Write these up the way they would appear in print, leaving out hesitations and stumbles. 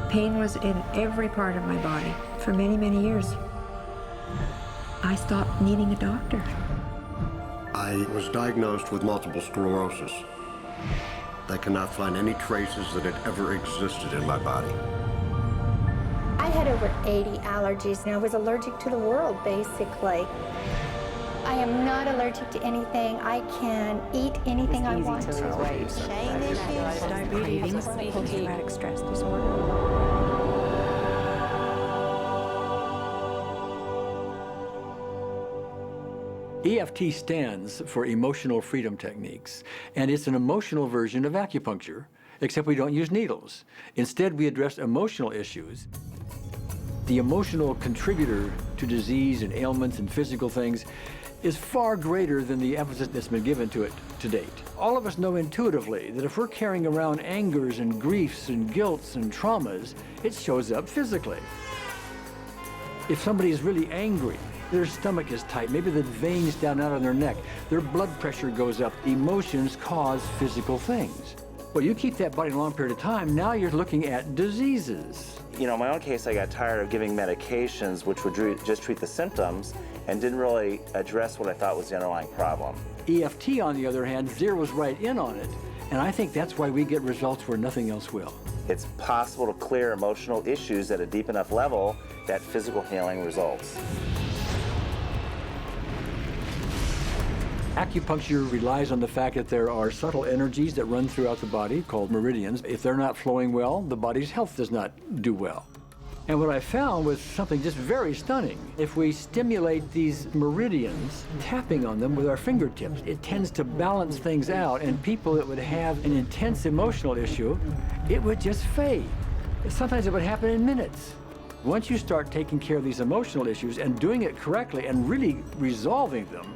Pain was in every part of my body for many, many years. I stopped needing a doctor. I was diagnosed with multiple sclerosis. They cannot find any traces that it ever existed in my body. I had over 80 allergies, and I was allergic to the world, basically. I am not allergic to anything. I can eat anything I want to. Pain issues, Diabetes, post-traumatic stress disorder. EFT stands for Emotional Freedom Techniques, and it's an emotional version of acupuncture, except we don't use needles. Instead, we address emotional issues. The emotional contributor to disease and ailments and physical things is far greater than the emphasis that's been given to it to date. All of us know intuitively that if we're carrying around angers and griefs and guilts and traumas, it shows up physically. If somebody is really angry, their stomach is tight, maybe the veins down out on their neck, their blood pressure goes up, emotions cause physical things. Well, you keep that body a long period of time, now you're looking at diseases. You know, in my own case, I got tired of giving medications which would just treat the symptoms and didn't really address what I thought was the underlying problem. EFT, on the other hand, zeroes right in on it, and I think that's why we get results where nothing else will. It's possible to clear emotional issues at a deep enough level that physical healing results. Acupuncture relies on the fact that there are subtle energies that run throughout the body called meridians. If they're not flowing well, the body's health does not do well. And what I found was something just very stunning. If we stimulate these meridians, tapping on them with our fingertips, it tends to balance things out, and people that would have an intense emotional issue, it would just fade. Sometimes it would happen in minutes. Once you start taking care of these emotional issues and doing it correctly and really resolving them,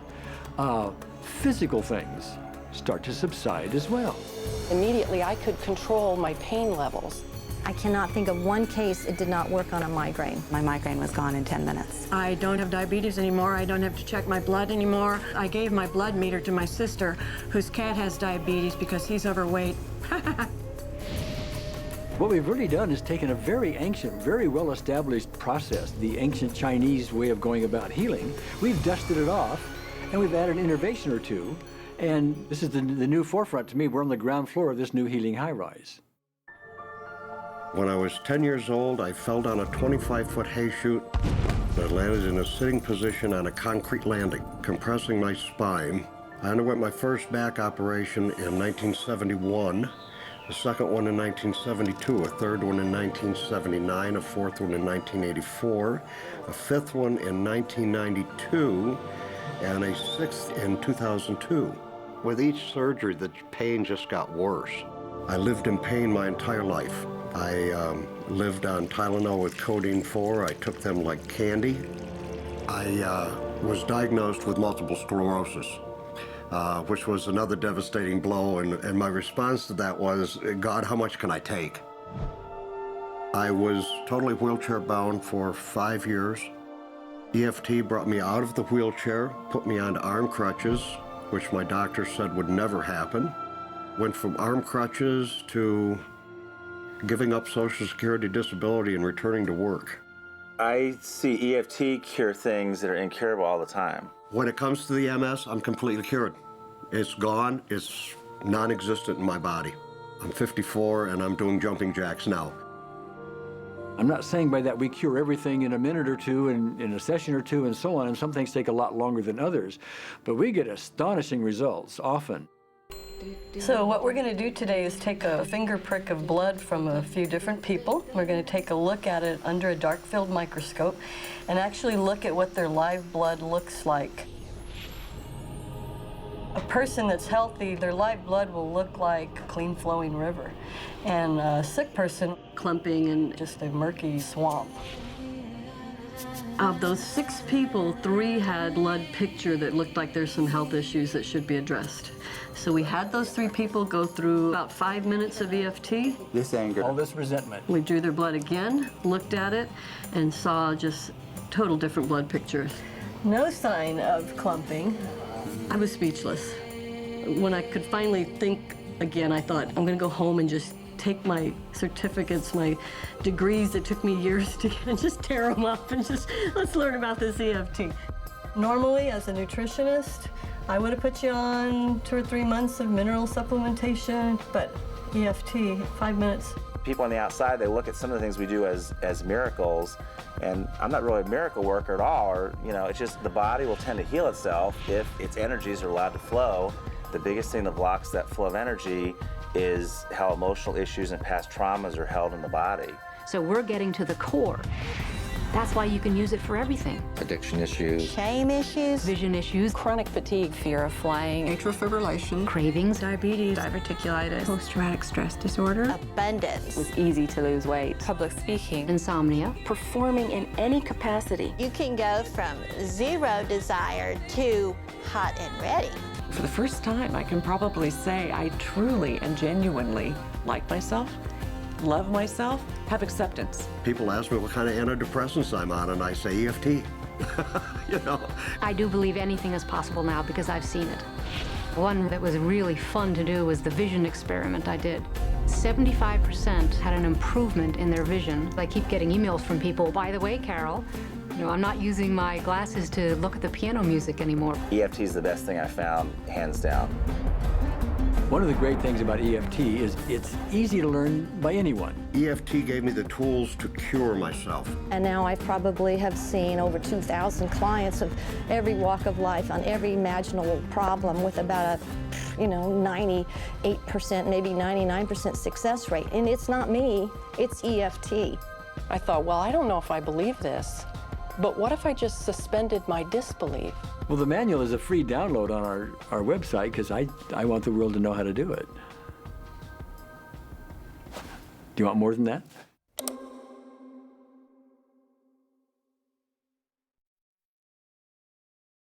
physical things start to subside as well. Immediately, I could control my pain levels. I cannot think of one case it did not work on a migraine. My migraine was gone in 10 minutes. I don't have diabetes anymore. I don't have to check my blood anymore. I gave my blood meter to my sister, whose cat has diabetes because he's overweight. What we've really done is taken a very ancient, very well-established process, the ancient Chinese way of going about healing. We've dusted it off, and we've added an innovation or two, and this is the new forefront to me. We're on the ground floor of this new healing high-rise. When I was 10 years old, I fell down a 25-foot hay chute. I landed in a sitting position on a concrete landing, compressing my spine. I underwent my first back operation in 1971, a second one in 1972, a third one in 1979, a fourth one in 1984, a fifth one in 1992, and a sixth in 2002. With each surgery, the pain just got worse. I lived in pain my entire life. I lived on Tylenol with codeine 4. I took them like candy. I was diagnosed with multiple sclerosis, which was another devastating blow, and my response to that was, God, how much can I take? I was totally wheelchair bound for 5 years. EFT brought me out of the wheelchair, put me onto arm crutches, which my doctor said would never happen. Went from arm crutches to giving up Social Security disability and returning to work. I see EFT cure things that are incurable all the time. When it comes to the MS, I'm completely cured. It's gone, it's non-existent in my body. I'm 54 and I'm doing jumping jacks now. I'm not saying by that we cure everything in a minute or two and in a session or two and so on, and some things take a lot longer than others, but we get astonishing results often. So what we're going to do today is take a finger prick of blood from a few different people. We're going to take a look at it under a dark field microscope and actually look at what their live blood looks like. A person that's healthy, their live blood will look like a clean flowing river, and a sick person, clumping in just a murky swamp. Of those 6 people, 3 had blood picture that looked like there's some health issues that should be addressed. So we had those 3 people go through about 5 minutes of EFT. This anger. All this resentment. We drew their blood again, looked at it, and saw just total different blood pictures. No sign of clumping. I was speechless. When I could finally think again, I thought, I'm going to go home and just take my certificates, my degrees that took me years to get, and just tear them up and just, let's learn about this EFT. Normally, as a nutritionist, I would have put you on 2 or 3 months of mineral supplementation, but EFT, 5 minutes. People on the outside, they look at some of the things we do as miracles, and I'm not really a miracle worker at all, or, you know, it's just the body will tend to heal itself if its energies are allowed to flow. The biggest thing that blocks that flow of energy is how emotional issues and past traumas are held in the body. So we're getting to the core. That's why you can use it for everything. Addiction issues, Shame issues, Vision issues, Chronic fatigue, fear of flying, Atrial fibrillation, cravings, Diabetes, diverticulitis, post-traumatic stress disorder, abundance. was easy to lose weight, public speaking, insomnia. performing in any capacity. You can go from zero desire to hot and ready. For the first time, I can probably say I truly and genuinely like myself, love myself, have acceptance. People ask me what kind of antidepressants I'm on, and I say EFT. You know? I do believe anything is possible now because I've seen it. One that was really fun to do was the vision experiment I did. 75% had an improvement in their vision. I keep getting emails from people, by the way, Carol, you know, I'm not using my glasses to look at the piano music anymore. EFT is the best thing I found, hands down. One of the great things about EFT is it's easy to learn by anyone. EFT gave me the tools to cure myself. And now I probably have seen over 2,000 clients of every walk of life on every imaginable problem with about a, 98%, maybe 99% success rate. And it's not me, it's EFT. I thought, well, I don't know if I believe this, but what if I just suspended my disbelief? Well, the manual is a free download on our website because I want the world to know how to do it. Do you want more than that?